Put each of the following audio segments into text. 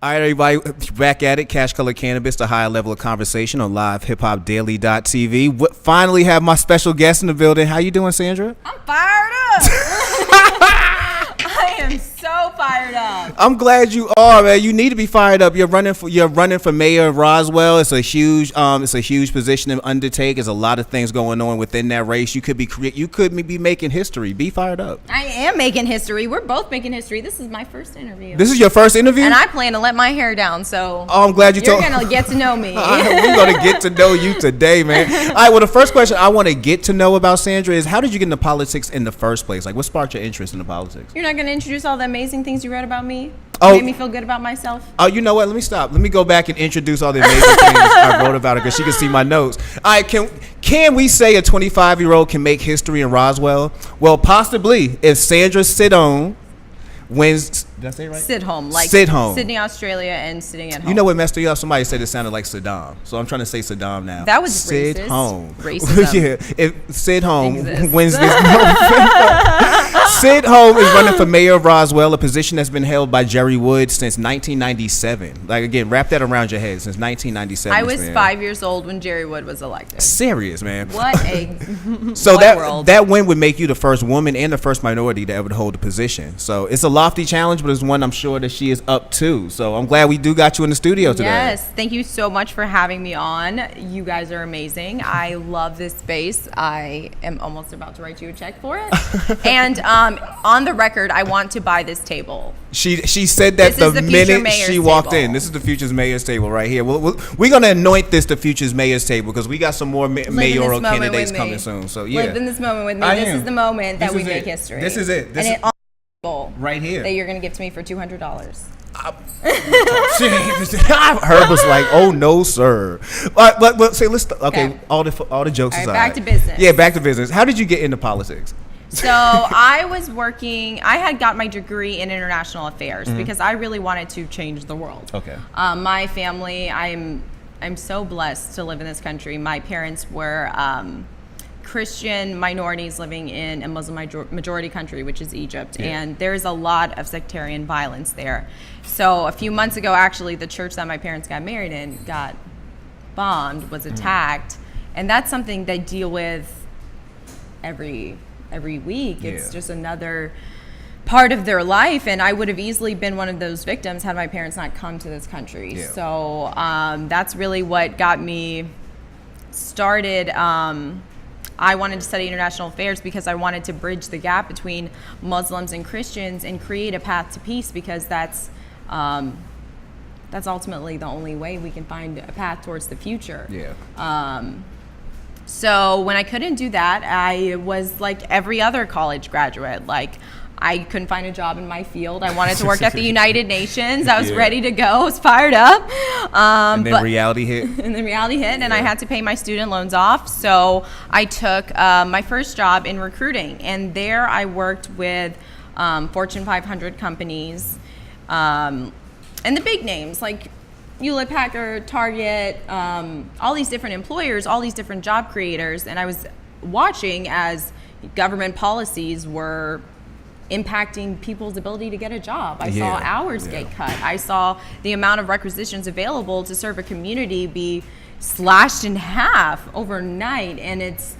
All right, everybody, back at it. Cash Color Cannabis, the higher level of conversation on LiveHipHopDaily.tv. Finally have my special guest in the building. How you doing, Sandra? I'm fired up. I am so fired up. I'm glad you are, man. You need to be fired up. You're running for mayor of Roswell. It's a huge position to undertake. There's a lot of things going on within that race. You could be making history. Be fired up. I am making history. We're both making history. This is my first interview. This is your first interview? And I plan to let my hair down, so I'm glad you're going to get to know me. We're going to get to know you today, man. All right, well, the first question I want to get to know about Sandra is, how did you get into politics in the first place? Like, what sparked your interest in the politics? You're not going to introduce all the amazing things you read about me? Oh, made me feel good about myself? Oh, you know what? Let me stop. Let me go back and introduce all the amazing things I wrote about her, because she can see my notes. All right, can we say a 25-year-old can make history in Roswell? Well, possibly, if Sandra Sidhom wins. Did I say it right? Sidhom, like Sidhom. Sydney, Australia, and sitting at home. You know what messed you up? Somebody said it sounded like Sidhom, so I'm trying to say Sidhom now. That was Sidhom. Racism. Yeah, if Sidhom wins this Sidhom is running for mayor of Roswell, a position that's been held by Jerry Wood since 1997. Like, again, wrap that around your head. Since 1997. I was 5 years old when Jerry Wood was elected. Serious, man. What a so world. that win would make you the first woman and the first minority to ever hold the position. So it's a lofty challenge, but it's one I'm sure that she is up to. So I'm glad we got you in the studio today. Yes, thank you so much for having me on. You guys are amazing. I love this space. I am almost about to write you a check for it. And on the record, I want to buy this table. She said that the minute she walked in. This is the future's mayor's table right here. We're gonna anoint this the future's mayor's table, because we got some more mayoral candidates coming soon. So yeah, live in this moment with me. This is the moment that we make history. This is it. This is right here that you're gonna give to me for $200. Herb was like, "Oh no, sir." But say, let's okay. All the jokes aside. Back to business. Yeah, back to business. How did you get into politics? So I was working. I had got my degree in international affairs because I really wanted to change the world. Okay. My family. I'm so blessed to live in this country. My parents were Christian minorities living in a Muslim majority country, which is Egypt, and there's a lot of sectarian violence there. So a few months ago, actually, the church that my parents got married in got bombed, was attacked, and that's something they deal with every week. It's just another part of their life, and I would have easily been one of those victims had my parents not come to this country. So that's really what got me started. I wanted to study international affairs because I wanted to bridge the gap between Muslims and Christians and create a path to peace, because that's ultimately the only way we can find a path towards the future. So when I couldn't do that, I was like every other college graduate. Like, I couldn't find a job in my field. I wanted to work at the United Nations. I was ready to go. I was fired up. And then reality hit. And I had to pay my student loans off. So I took my first job in recruiting. And there I worked with Fortune 500 companies and the big names like Hewlett Packard, Target, all these different employers, all these different job creators. And I was watching as government policies were impacting people's ability to get a job. I saw hours get cut. I saw the amount of requisitions available to serve a community be slashed in half overnight. And it's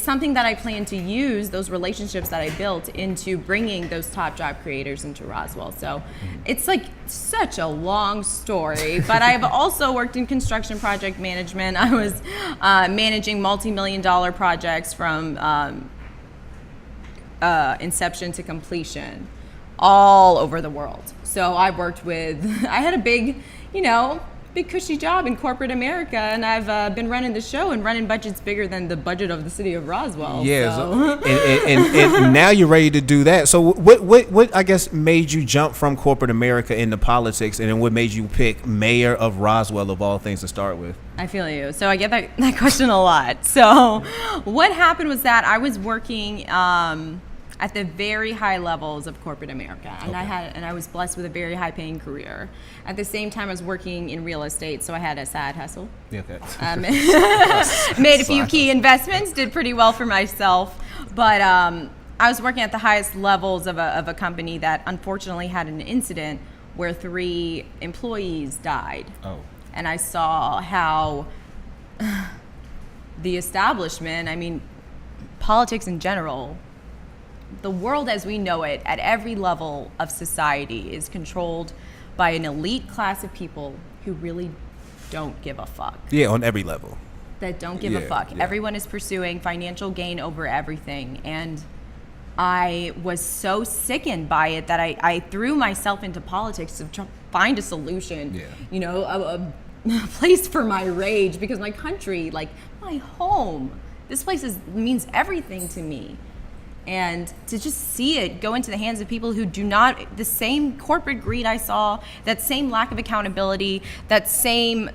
something that I plan to use, those relationships that I built, into bringing those top job creators into Roswell. So it's like such a long story, but I've also worked in construction project management. I was managing multi-million-dollar projects from inception to completion all over the world. So I worked with, I had a big cushy job in corporate America, and I've been running the show and running budgets bigger than the budget of the city of Roswell. And now you're ready to do that. So what I guess made you jump from corporate America into politics, and then what made you pick mayor of Roswell of all things to start with? I feel you. So I get that question a lot. So what happened was that I was working at the very high levels of corporate America, and I was blessed with a very high paying career. At the same time, I was working in real estate, so I had a side hustle. Made a few key investments, did pretty well for myself, but I was working at the highest levels of a company that unfortunately had an incident where 3 employees died. Oh. And I saw how the establishment, I mean, politics in general, the world as we know it at every level of society is controlled by an elite class of people who really don't give a fuck. Yeah, on every level. That don't give a fuck. Yeah. Everyone is pursuing financial gain over everything. And I was so sickened by it that I threw myself into politics to find a solution, you know, a place for my rage, because my country, like my home, this place means everything to me. And to just see it go into the hands of people who do not, the same corporate greed I saw, that same lack of accountability, that same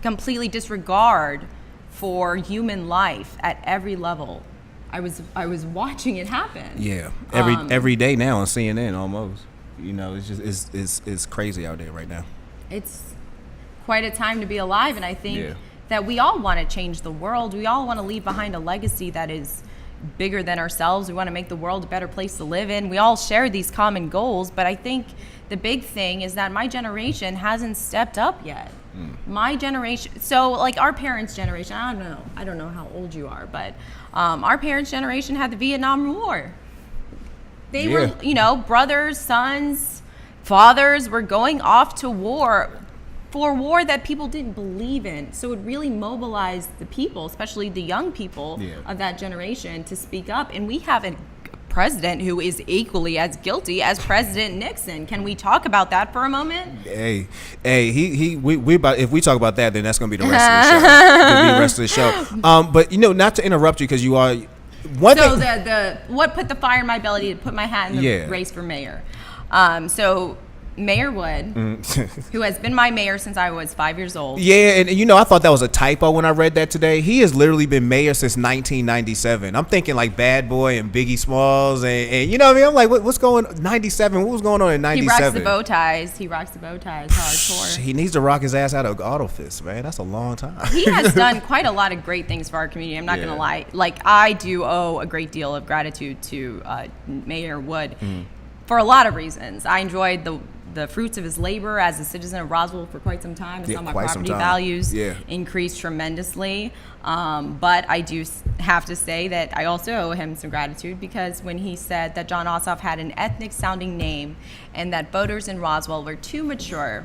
completely disregard for human life at every level. I was watching it happen. Yeah, every day now on CNN almost. You know, it's just it's crazy out there right now. It's quite a time to be alive, and I think that we all want to change the world. We all want to leave behind a legacy that is bigger than ourselves. We want to make the world a better place to live in. We all share these common goals, but I think the big thing is that my generation hasn't stepped up yet. My generation, so like our parents' generation, I don't know how old you are, but our parents' generation had the Vietnam War. They were, you know, brothers, sons, fathers were going off to war for war that people didn't believe in. So it really mobilized the people, especially the young people of that generation, to speak up. And we have a president who is equally as guilty as President Nixon. Can we talk about that for a moment? Hey, we about, if we talk about that, then that's going to be the rest of the show. That'll be the rest of the show. But you know, not to interrupt you, because you are what put the fire in my belly to put my hat in the race for mayor. So Mayor Wood, who has been my mayor since I was 5 years old. Yeah, and you know, I thought that was a typo when I read that today. He has literally been mayor since 1997. I'm thinking like Bad Boy and Biggie Smalls, and you know what I mean? I'm like, what's going on? 97? What was going on in 97? He rocks the bow ties hardcore. He needs to rock his ass out of Autofist, man. That's a long time. He has done quite a lot of great things for our community. I'm not going to lie. Like, I do owe a great deal of gratitude to Mayor Wood for a lot of reasons. I enjoyed the fruits of his labor as a citizen of Roswell for quite some time. I saw my property values increase tremendously. But I do have to say that I also owe him some gratitude, because when he said that John Ossoff had an ethnic sounding name and that voters in Roswell were too mature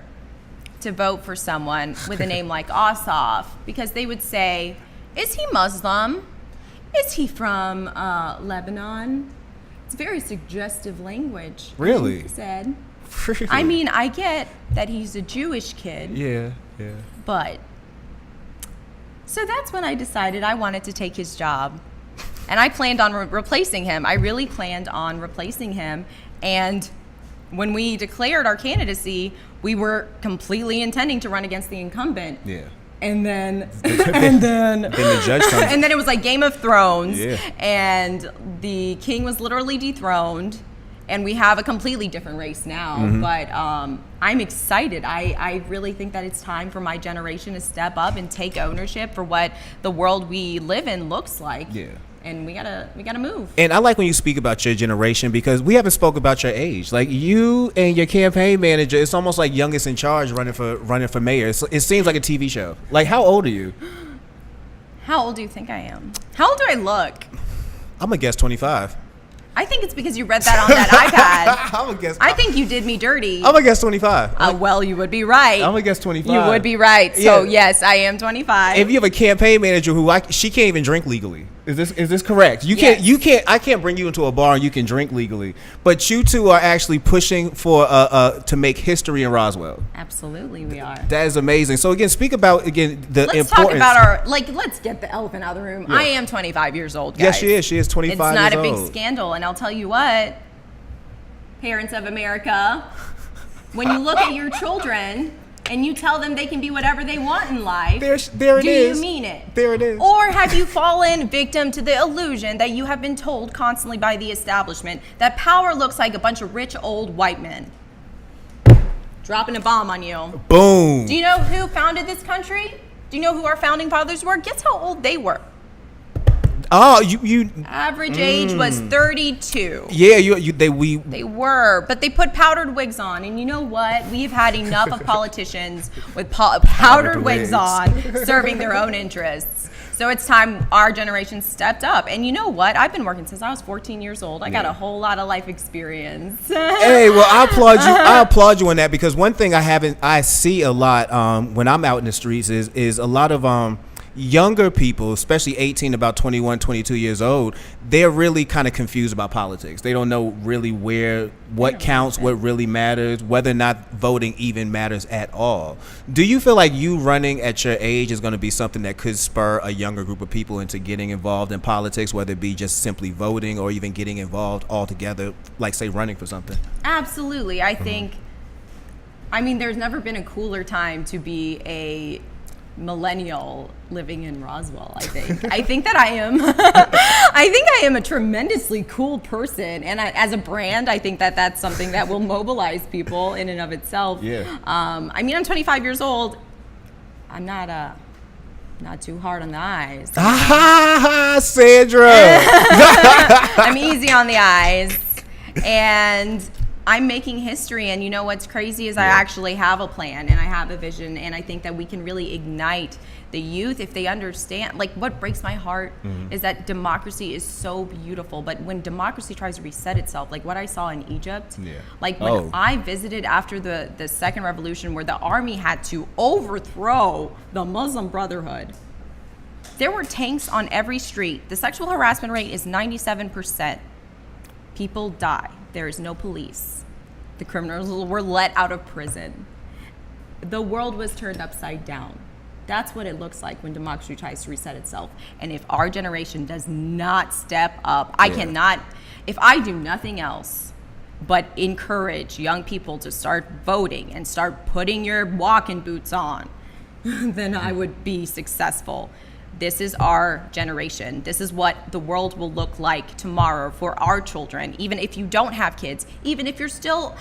to vote for someone with a name like Ossoff, because they would say, is he Muslim? Is he from Lebanon? It's very suggestive language. Really? He said. I mean, I get that he's a Jewish kid. Yeah. But, so that's when I decided I wanted to take his job. And I planned on replacing him. I really planned on replacing him. And when we declared our candidacy, we were completely intending to run against the incumbent. Yeah. And then the judge comes. And then it was like Game of Thrones. Yeah. And the king was literally dethroned. And we have a completely different race now, but I'm excited. I really think that it's time for my generation to step up and take ownership for what the world we live in looks like. Yeah. And we gotta move. And I like when you speak about your generation, because we haven't spoke about your age. Like, you and your campaign manager, it's almost like youngest in charge running for mayor. It seems like a TV show. Like, how old are you? How old do you think I am? How old do I look? I'm gonna guess 25. I think it's because you read that on that iPad. I think you did me dirty. I'm gonna guess 25. Well, you would be right. I'm gonna guess 25. You would be right. So yes, I am 25. If you have a campaign manager who she can't even drink legally. Is this correct? I can't bring you into a bar and you can drink legally. But you two are actually pushing for to make history in Roswell. Absolutely, we are. That is amazing. So again, speak about the importance. Let's talk about let's get the elephant out of the room. Yeah. I am 25 years old, guys. Yes, she is. She is 25 years old. It's not a big scandal, and I'll tell you what, parents of America, when you look at your children and you tell them they can be whatever they want in life, there it is. Do you mean it? There it is. Or have you fallen victim to the illusion that you have been told constantly by the establishment that power looks like a bunch of rich old white men? Dropping a bomb on you. Boom. Do you know who founded this country? Do you know who our founding fathers were? Guess how old they were. Oh, you. Average age was 32. Yeah, They were, but they put powdered wigs on, and you know what? We've had enough of politicians with powdered wigs on, serving their own interests. So it's time our generation stepped up. And you know what? I've been working since I was 14 years old. I got a whole lot of life experience. Hey, well, I applaud you. I applaud you on that, because one thing I see a lot when I'm out in the streets is a lot of younger people, especially 18, about 21, 22 years old, they're really kind of confused about politics. They don't know really what counts, what really matters, whether or not voting even matters at all. Do you feel like you running at your age is going to be something that could spur a younger group of people into getting involved in politics, whether it be just simply voting or even getting involved altogether, like, say, running for something? Absolutely. I think, there's never been a cooler time to be a millennial living in Roswell. I think that I am I am a tremendously cool person, and as a brand, I think that that's something that will mobilize people in and of itself. I'm 25 years old. I'm not too hard on the eyes. Sandra. I'm easy on the eyes, and I'm making history. And you know what's crazy is I actually have a plan, and I have a vision, and I think that we can really ignite the youth if they understand. Like, what breaks my heart is that democracy is so beautiful, but when democracy tries to reset itself, like what I saw in Egypt, like when I visited after the second revolution, where the army had to overthrow the Muslim Brotherhood, there were tanks on every street. The sexual harassment rate is 97%. People die. There is no police. The criminals were let out of prison. The world was turned upside down. That's what it looks like when democracy tries to reset itself. And if our generation does not step up, I cannot, if I do nothing else but encourage young people to start voting and start putting your walking boots on, then I would be successful. This is our generation. This is what the world will look like tomorrow for our children. Even if you don't have kids, even if you're still,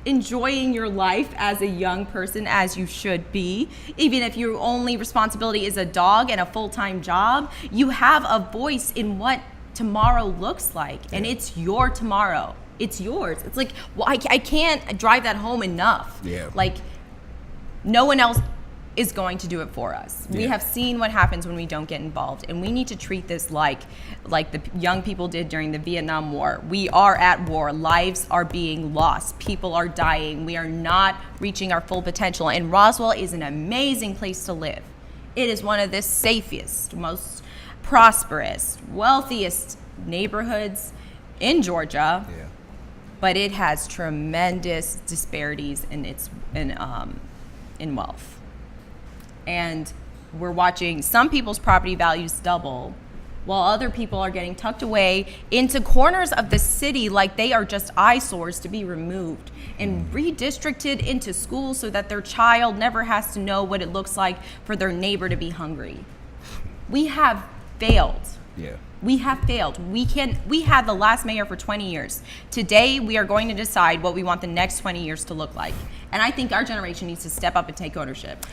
enjoying your life as a young person as you should be, even if your only responsibility is a dog and a full-time job, you have a voice in what tomorrow looks like. And it's your tomorrow. It's yours. It's like, well, I can't drive that home enough. Like, no one else is going to do it for us. We have seen what happens when we don't get involved, and we need to treat this like the young people did during the Vietnam War. We are at war. Lives are being lost. People are dying. We are not reaching our full potential, and Roswell is an amazing place to live. It is one of the safest, most prosperous, wealthiest neighborhoods in Georgia, but it has tremendous disparities in wealth. And we're watching some people's property values double, while other people are getting tucked away into corners of the city like they are just eyesores to be removed and redistricted into schools so that their child never has to know what it looks like for their neighbor to be hungry. We have failed. We have failed. We had the last mayor for 20 years. Today, we are going to decide what we want the next 20 years to look like. And I think our generation needs to step up and take ownership.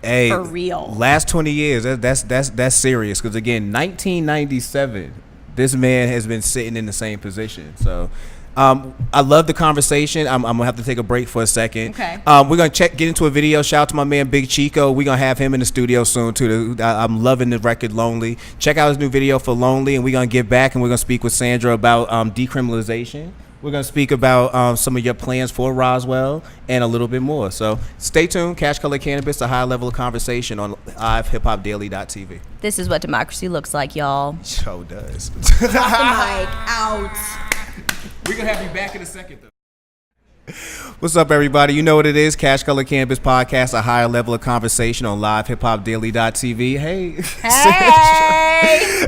Hey, for real. Last 20 years, that's serious. Because again, 1997, this man has been sitting in the same position. So, I love the conversation. I'm gonna have to take a break for a second. Okay. We're gonna get into a video. Shout out to my man Big Chico. We're gonna have him in the studio soon too. I'm loving the record Lonely. Check out his new video for Lonely, and we're gonna get back and we're gonna speak with Sandra about decriminalization. We're going to speak about some of your plans for Roswell and a little bit more. So stay tuned. Cash Color Cannabis, a high level of conversation on LiveHipHopDaily.tv. This is what democracy looks like, y'all. Show does. Drop the mic out. We're going to have you back in a second, though. What's up, everybody? You know what it is. Cash Color Cannabis Podcast, a higher level of conversation on LiveHipHopDaily.tv. Hey.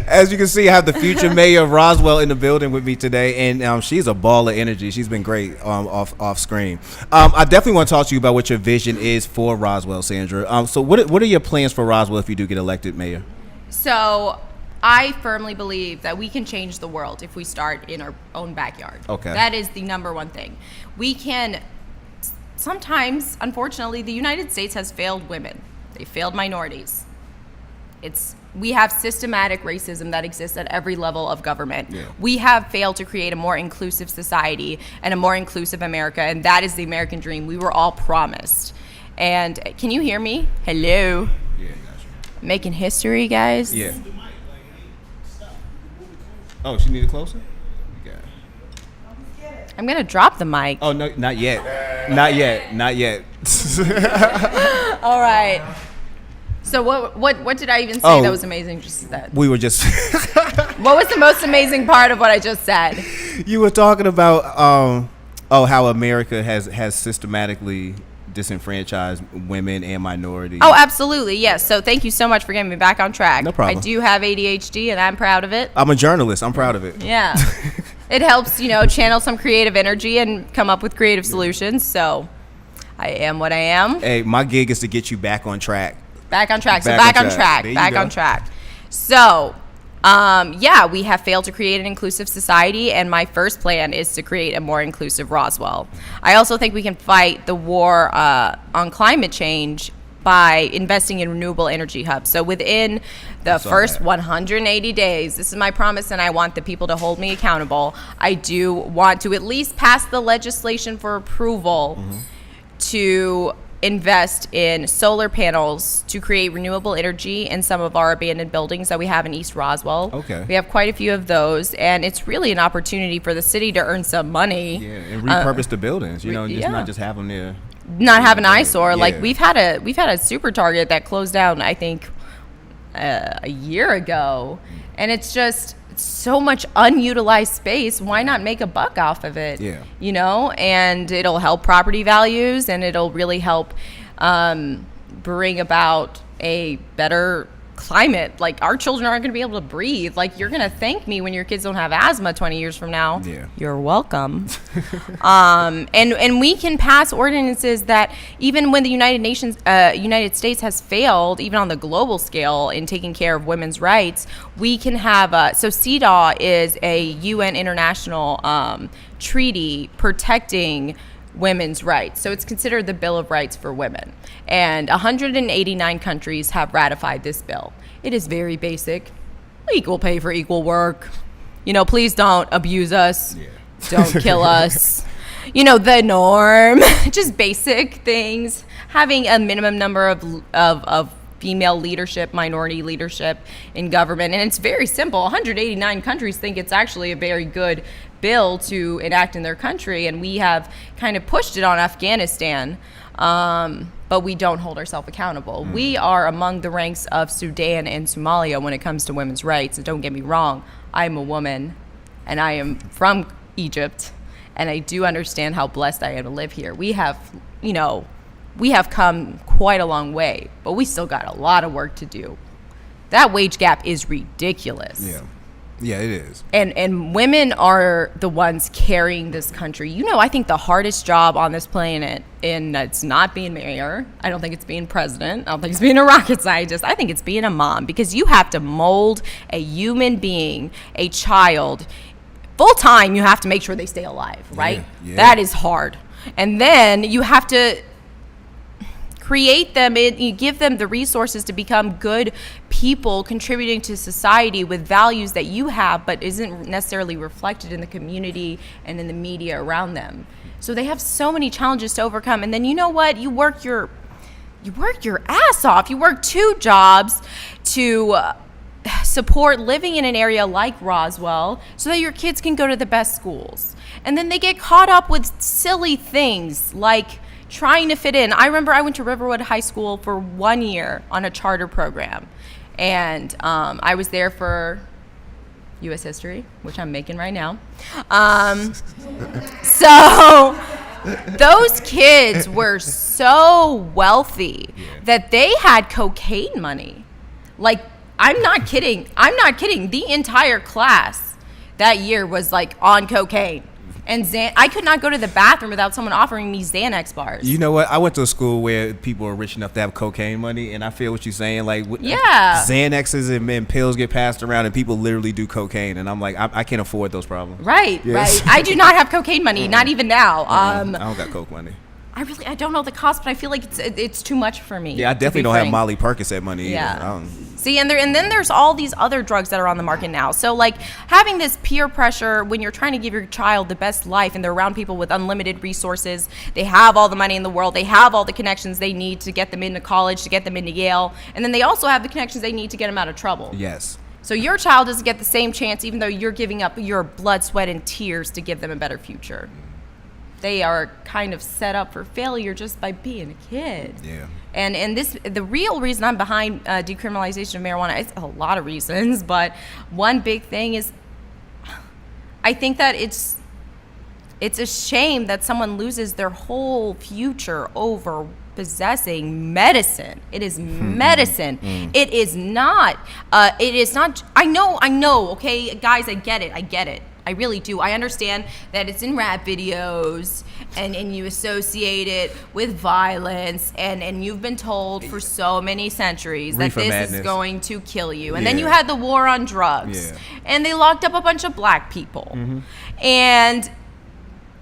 As you can see, I have the future mayor of Roswell in the building with me today, and she's a ball of energy. She's been great off screen. I definitely want to talk to you about what your vision is for Roswell, Sandra. So what are your plans for Roswell if you do get elected mayor? So I firmly believe that we can change the world if we start in our own backyard. Okay. That is the number one thing. We can, unfortunately, the United States has failed women. They failed minorities. It's we have systematic racism that exists at every level of government. Yeah. We have failed to create a more inclusive society and a more inclusive America, and that is the American dream we were all promised. And can you hear me? Hello? Yeah, gotcha. Making history, guys? Yeah. Oh, she need it closer? Yeah. I'm going to drop the mic. Oh, no, not yet. Not yet. All right. So what did I even say that was amazing just then? We were just... What was the most amazing part of what I just said? You were talking about how America has systematically disenfranchised women and minorities. Oh, absolutely. Yes. So thank you so much for getting me back on track. No problem. I do have ADHD and I'm proud of it. I'm a journalist. I'm proud of it. Yeah. It helps, channel some creative energy and come up with creative solutions. So I am what I am. Hey, my gig is to get you back on track. Back on track. So Back on on track. track. There you Back go. on track. So, we have failed to create an inclusive society, and my first plan is to create a more inclusive Roswell. I also think we can fight the war on climate change by investing in renewable energy hubs. So within the first 180 days, this is my promise, and I want the people to hold me accountable. I do want to at least pass the legislation for approval to invest in solar panels to create renewable energy in some of our abandoned buildings that we have in East Roswell. Okay. We have quite a few of those, and it's really an opportunity for the city to earn some money. Yeah, and repurpose the buildings. Not just have them there. Not have an eyesore. Yeah. Like we've had a super target that closed down, I think, a year ago, and it's just so much unutilized space. Why not make a buck off of it? Yeah. And it'll help property values, and it'll really help bring about a better climate. Like our children aren't going to be able to breathe. Like you're going to thank me when your kids don't have asthma 20 years from now. Yeah. You're welcome. And we can pass ordinances that even when the United States has failed, even on the global scale in taking care of women's rights, we can have, so CEDAW is a UN international treaty protecting women's rights. So it's considered the Bill of Rights for women. And 189 countries have ratified this bill. It is very basic. Equal pay for equal work. Please don't abuse us. Yeah. Don't kill us. The norm. Just basic things. Having a minimum number of female leadership, minority leadership in government. And it's very simple. 189 countries think it's actually a very good bill to enact in their country, and we have kind of pushed it on Afghanistan, but we don't hold ourselves accountable. We are among the ranks of Sudan and Somalia when it comes to women's rights. And don't get me wrong, I'm a woman, and I am from Egypt, and I do understand how blessed I am to live here. We have come quite a long way, but we still got a lot of work to do. That wage gap is ridiculous. Yeah, it is. And women are the ones carrying this country. I think the hardest job on this planet, and it's not being mayor. I don't think it's being president. I don't think it's being a rocket scientist. I think it's being a mom, because you have to mold a human being, a child. Full time, you have to make sure they stay alive, right? Yeah. That is hard. And then you have to create them, you give them the resources to become good people contributing to society with values that you have, but isn't necessarily reflected in the community and in the media around them. So they have so many challenges to overcome. And then you know what? You work your ass off. You work 2 jobs to support living in an area like Roswell so that your kids can go to the best schools. And then they get caught up with silly things like trying to fit in. I remember I went to Riverwood High School for 1 year on a charter program. And I was there for U.S. history, which I'm making right now. So those kids were so wealthy that they had cocaine money. Like, I'm not kidding. The entire class that year was like on cocaine. And I could not go to the bathroom without someone offering me Xanax bars. You know what? I went to a school where people are rich enough to have cocaine money, and I feel what you're saying. Like, Xanaxes and pills get passed around, and people literally do cocaine, and I'm like, I can't afford those problems. Right. I do not have cocaine money, not even now. I don't got coke money. I don't know the cost, but I feel like it's too much for me. Yeah, I definitely don't have Molly Percocet money either. See, and then there's all these other drugs that are on the market now. So like having this peer pressure when you're trying to give your child the best life and they're around people with unlimited resources, they have all the money in the world, they have all the connections they need to get them into college, to get them into Yale, and then they also have the connections they need to get them out of trouble. Yes. So your child doesn't get the same chance even though you're giving up your blood, sweat, and tears to give them a better future. They are kind of set up for failure just by being a kid. Yeah. And the real reason I'm behind decriminalization of marijuana is a lot of reasons, but one big thing is I think that it's a shame that someone loses their whole future over possessing medicine. It is medicine. It is not. I know. Okay, guys, I get it. I really do. I understand that it's in rap videos and you associate it with violence and you've been told for so many centuries that this is going to kill you. And then you had the war on drugs and they locked up a bunch of black people. And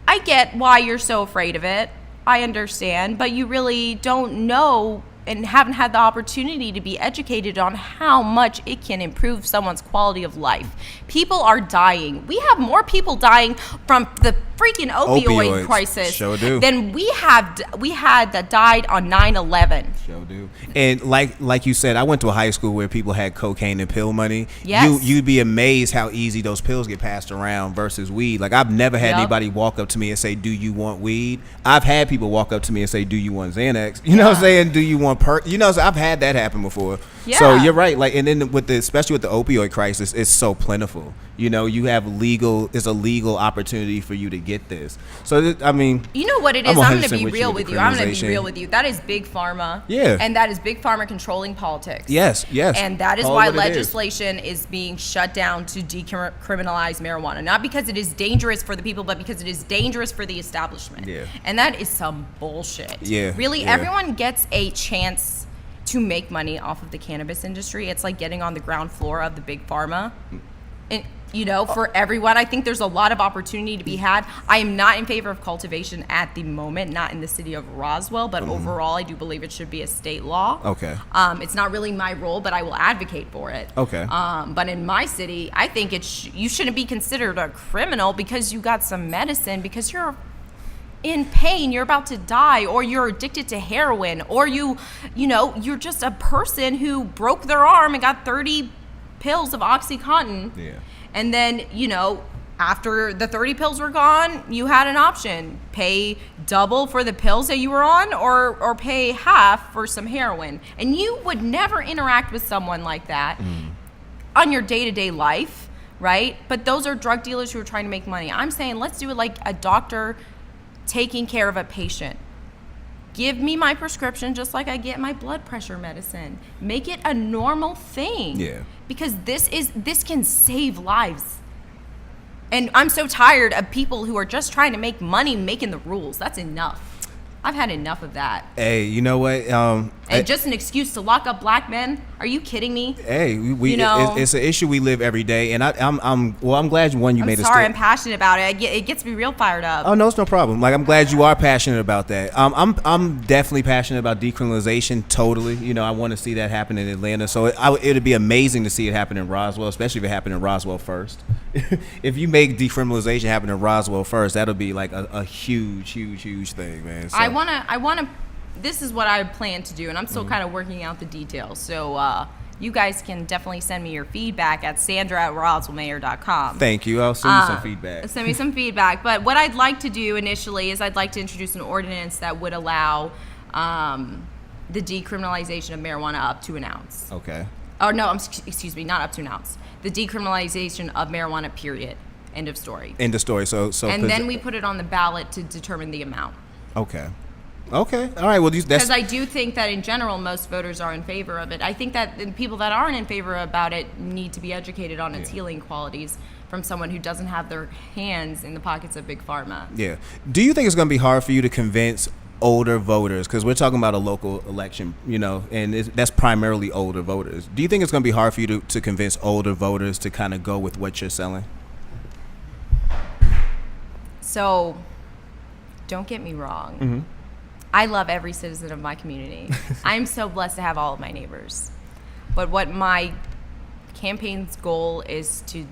I get why you're so afraid of it. I understand, but you really don't know and haven't had the opportunity to be educated on how much it can improve someone's quality of life. People are dying. We have more people dying from the freaking opioid crisis than we had that died on 9/11. Sure do. And like you said, I went to a high school where people had cocaine and pill money. Yes. You'd be amazed how easy those pills get passed around versus weed. Like I've never had anybody walk up to me and say, "Do you want weed?" I've had people walk up to me and say, "Do you want Xanax?" You know what I'm saying? "Do you want perk?" You know, so I've had that happen before. Yeah. So you're right. Like, and then especially with the opioid crisis, it's so plentiful. You know, it's a legal opportunity for you to get this. So I mean, you know what it is? I'm going to be real with you. I'm going to be real with you. That is big pharma. Yeah. And that is big pharma controlling politics. Yes. And that is why legislation is being shut down to decriminalize marijuana. Not because it is dangerous for the people, but because it is dangerous for the establishment. Yeah. And that is some bullshit. Yeah. Really, everyone gets a chance to make money off of the cannabis industry. It's like getting on the ground floor of the big pharma. And you know, for everyone, I think there's a lot of opportunity to be had. I am not in favor of cultivation at the moment, not in the city of Roswell, but overall, I do believe it should be a state law. Okay. It's not really my role, but I will advocate for it. Okay. But in my city, I think you shouldn't be considered a criminal because you got some medicine, because you're in pain, you're about to die, or you're addicted to heroin, or you're just a person who broke their arm and got 30 pills of OxyContin. Yeah. And then, after the 30 pills were gone, you had an option. Pay double for the pills that you were on or pay half for some heroin. And you would never interact with someone like that on your day-to-day life, right? But those are drug dealers who are trying to make money. I'm saying let's do it like a doctor taking care of a patient. Give me my prescription just like I get my blood pressure medicine. Make it a normal thing. Yeah. Because this can save lives. And I'm so tired of people who are just trying to make money making the rules. That's enough. I've had enough of that. Hey, you know what? And just an excuse to lock up black men? Are you kidding me? Hey, it's an issue we live every day, and I'm glad you made a statement. Sorry, I'm passionate about it. It gets me real fired up. Oh no, it's no problem. Like I'm glad you are passionate about that. I'm definitely passionate about decriminalization. Totally. You know, I want to see that happen in Atlanta. So it'd be amazing to see it happen in Roswell, especially if it happened in Roswell first. If you make decriminalization happen in Roswell first, that'll be like a huge thing, man. So. I wanna. This is what I plan to do, and I'm still kind of working out the details. So you guys can definitely send me your feedback at Sandra@roswellmayor.com. Thank you. I'll send you some feedback. Send me some feedback. But what I'd like to do initially is I'd like to introduce an ordinance that would allow the decriminalization of marijuana up to an ounce. Okay. Oh no, excuse me, not up to an ounce. The decriminalization of marijuana, period. End of story. End of story. So. And then we put it on the ballot to determine the amount. Okay. All right. Well, because I do think that in general, most voters are in favor of it. I think that the people that aren't in favor about it need to be educated on its healing qualities from someone who doesn't have their hands in the pockets of big pharma. Yeah. Do you think it's going to be hard for you to convince older voters? Because we're talking about a local election, and that's primarily older voters. Do you think it's going to be hard for you to convince older voters to kind of go with what you're selling? So, don't get me wrong. I love every citizen of my community. I'm so blessed to have all of my neighbors. But what my campaign's goal is to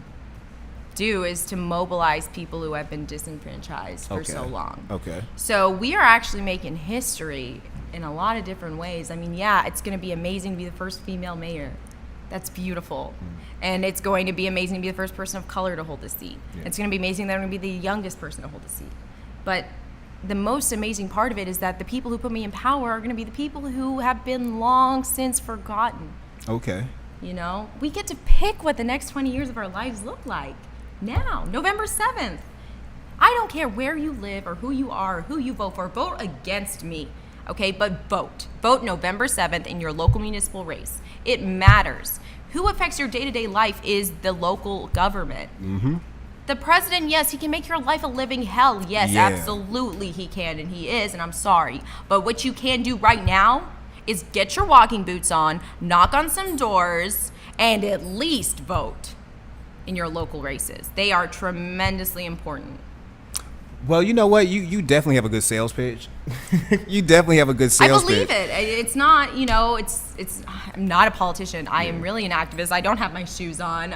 do is to mobilize people who have been disenfranchised for so long. Okay. So we are actually making history in a lot of different ways. I mean, yeah, it's going to be amazing to be the first female mayor. That's beautiful. And it's going to be amazing to be the first person of color to hold a seat. Yeah. It's going to be amazing that I'm going to be the youngest person to hold a seat. But the most amazing part of it is that the people who put me in power are going to be the people who have been long since forgotten. Okay. You know, we get to pick what the next 20 years of our lives look like. Now, November 7th. I don't care where you live or who you are or who you vote for. Vote against me, okay? But vote. Vote November 7th in your local municipal race. It matters. Who affects your day-to-day life is the local government. Mm-hmm. The president, yes, he can make your life a living hell. Yes, absolutely he can, and he is, and I'm sorry. But what you can do right now is get your walking boots on, knock on some doors, and at least vote in your local races. They are tremendously important. Well, you know what? You definitely have a good sales pitch. You definitely have a good sales pitch. I believe it. It's not, you know, I'm not a politician. I am really an activist. I don't have my shoes on.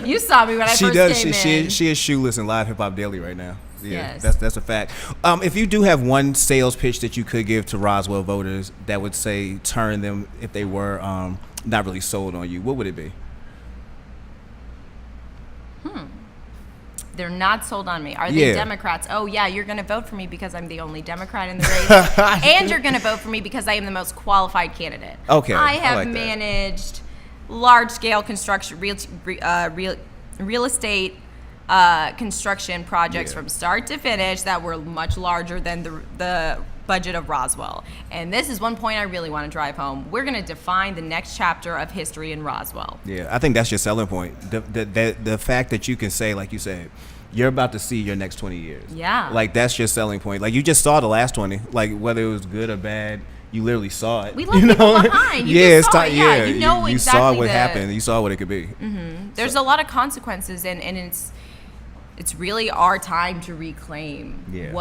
You saw me when I first came in. She is shoeless in Live Hip Hop Daily right now. Yeah, yes. That's a fact. If you do have one sales pitch that you could give to Roswell voters that would say turn them if they were not really sold on you, what would it be? They're not sold on me. Are they Democrats? Oh, yeah, you're going to vote for me because I'm the only Democrat in the race. And you're going to vote for me because I am the most qualified candidate. Okay. I have managed large-scale construction, real estate construction projects from start to finish that were much larger than the budget of Roswell. And this is one point I really want to drive home. We're going to define the next chapter of history in Roswell. Yeah, I think that's your selling point. The fact that you can say, like you said, you're about to see your next 20 years. Yeah. Like, that's your selling point. Like, you just saw the last 20. Like, whether it was good or bad, you literally saw it. We left people behind. You saw it. Yeah, you know you exactly saw what happened. You saw what it could be. Mm-hmm. There's a lot of consequences, and it's really our time to reclaim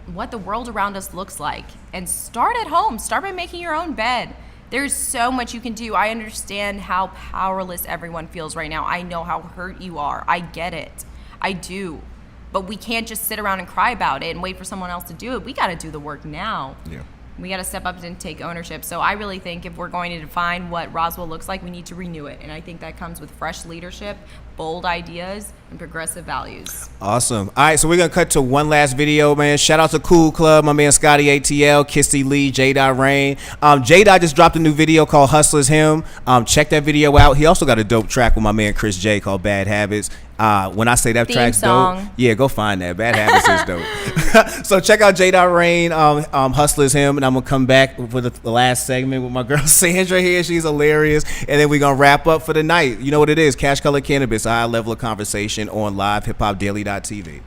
what the world around us looks like. And start at home. Start by making your own bed. There's so much you can do. I understand how powerless everyone feels right now. I know how hurt you are. I get it. I do. But we can't just sit around and cry about it and wait for someone else to do it. We got to do the work now. Yeah. We got to step up and take ownership. So I really think if we're going to define what Roswell looks like, we need to renew it. And I think that comes with fresh leadership, bold ideas, and progressive values. Awesome. All right, so we're going to cut to one last video, man. Shout out to Cool Club, my man Scotty ATL, Kissy Lee, J-Dot Rain. J-Dot just dropped a new video called Hustler's Him. Check that video out. He also got a dope track with my man Chris J called Bad Habits. When I say that track's dope, go find that. Bad Habits is dope. So check out J-Dot Rain, Hustler's Him, and I'm going to come back for the last segment with my girl Sandra here. She's hilarious. And then we're going to wrap up for the night. You know what it is, Cash Color Cannabis, a high level of conversation on LiveHipHopDaily.tv.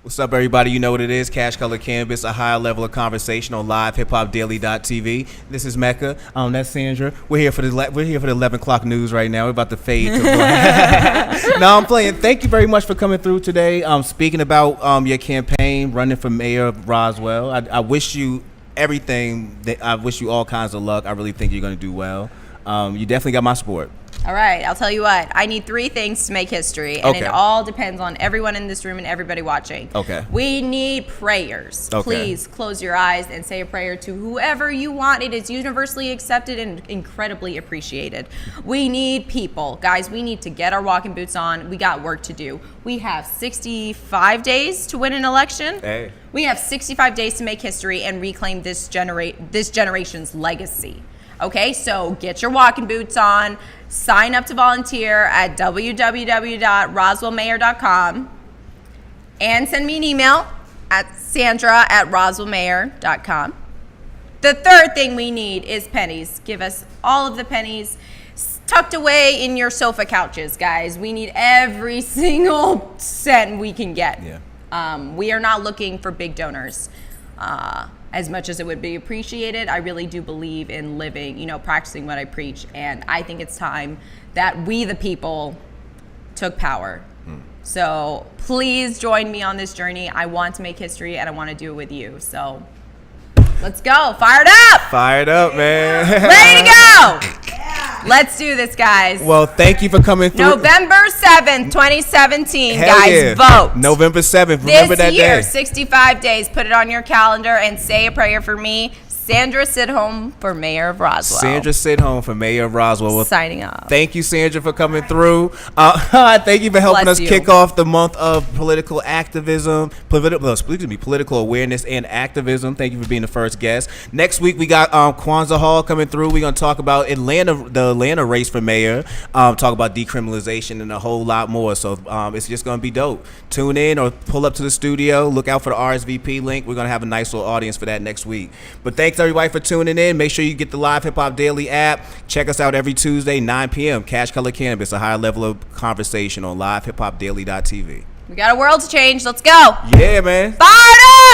What's up, everybody? You know what it is, Cash Color Cannabis, a higher level of conversation on LiveHipHopDaily.tv. This is Mecca. That's Sandra. We're here for the 11 o'clock news right now. We're about to fade to black. No, I'm playing. Thank you very much for coming through today. Speaking about your campaign, running for mayor of Roswell. I wish you everything. I wish you all kinds of luck. I really think you're going to do well. You definitely got my support. All right, I'll tell you what. I need 3 things to make history, and it all depends on everyone in this room and everybody watching. Okay. We need prayers. Okay. Please close your eyes and say a prayer to whoever you want. It is universally accepted and incredibly appreciated. We need people. Guys, we need to get our walking boots on. We got work to do. We have 65 days to win an election. Hey. We have 65 days to make history and reclaim this generation's legacy. Okay, so get your walking boots on. Sign up to volunteer at www.roswellmayor.com and send me an email at sandra@roswellmayor.com. The third thing we need is pennies. Give us all of the pennies tucked away in your sofa couches, guys. We need every single cent we can get. Yeah. We are not looking for big donors. As much as it would be appreciated, I really do believe in living, practicing what I preach. And I think it's time that we, the people, took power. So please join me on this journey. I want to make history, and I want to do it with you. So let's go. Fired up. Fired up, man. Ready to go. Let's do this, guys. Well, thank you for coming through. November 7th, 2017, Hell guys, yeah. vote. November 7th. Remember This that year, day. 65 days. Put it on your calendar and say a prayer for me. Sandra Sidhom for mayor of Roswell. Sandra Sidhom for mayor of Roswell. Well, signing off. thank you, Sandra, for coming through. Thank you for helping Bless us you. kick off the month of political activism, political awareness and activism. Thank you for being the first guest. Next week, we got Kwanzaa Hall coming through. We're going to talk about the Atlanta race for mayor, talk about decriminalization and a whole lot more. So it's just going to be dope. Tune in or pull up to the studio. Look out for the RSVP link. We're going to have a nice little audience for that next week. But thanks, everybody, for tuning in. Make sure you get the Live Hip Hop Daily app. Check us out every Tuesday, 9 p.m. CashColorCannabis, a higher level of conversation on LiveHipHopDaily.tv. We got a world to change. Let's go. Yeah, man. Fired up!